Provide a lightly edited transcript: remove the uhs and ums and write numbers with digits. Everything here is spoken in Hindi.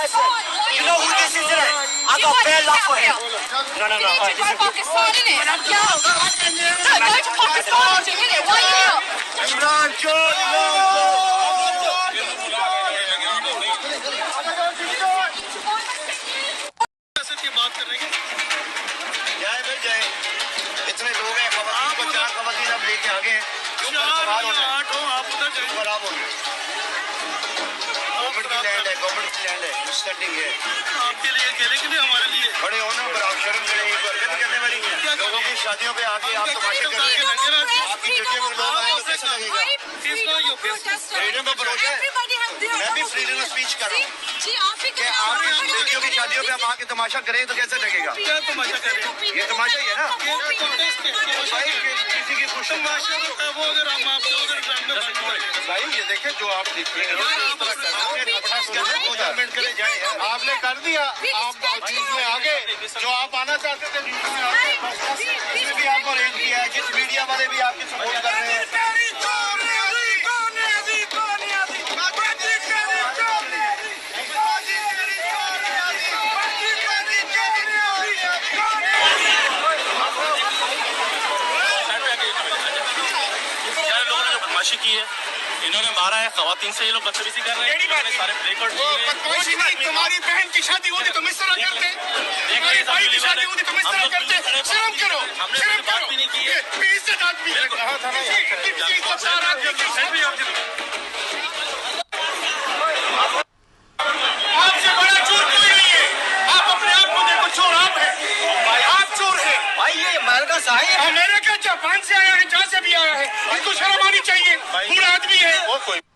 person. You know who this is, today? I got bare love for him. No. You need to go to Pakistan, innit? No, go to Pakistan, innit? Why are you here? Imran Khan, इतने लोग हैं, खवातीन को 4 खवातीन अब लेके आ गए। गवर्नमेंट की लैंड है, गवर्नमेंट की लैंड है, स्टैंडिंग है। आपके लिए अकेले के लिए, हमारे लिए बड़े होने पर आप शर्म करें, बरकत करने वाली लोगों की शादियों पे आके आप तमाशे कर रहे हैं। आपकी बेटे में लोग आए तो कैसा लगेगा? फ्रीडम ऑफ भरोसा है। मैं भी फ्रीडम ऑफ स्पीच कर रहा हूँ कि आपकी बेटियों की शादियों पे हम आके तमाशा करें तो कैसा लगेगा? क्या तमाशा कर रहे हैं? ये तमाशा ही है ना भाई, किसी की खुशी तमाशा होता है वो। अगर हम आपके उधर भाई ये देखें जो आप देख रहे हैं, आपने कर दिया, आप न्यूज में आ गए। जो आप आना चाहते थे न्यूज में आ गए, इसमें भी आपको अरेंज किया है। जिस मीडिया वाले भी आपके सपोर्ट कर रहे हैं। की है, इन्होंने मारा है, खवातीन से ये लोग बदतमीजी कर रहे हैं। सारे रिकॉर्ड तुम्हारी बहन की शादी होती तो इस तरह करते, तुम्हारी भाई की शादी होती तो इस तरह करते। शर्म करो, शर्म करो। भी नहीं की है। बेइज्जत आदमी है। आपसे बड़ा चोर कोई नहीं है। आप अपने आप को देखो, चोर आप हैं। आप चोर हैं भाई। ये अमेरिका से आए हैं, अमेरिका जापान से आया है, जहाँ से भी आया है। इनको शर्म आनी चाहिए। बूढ़ा आदमी है।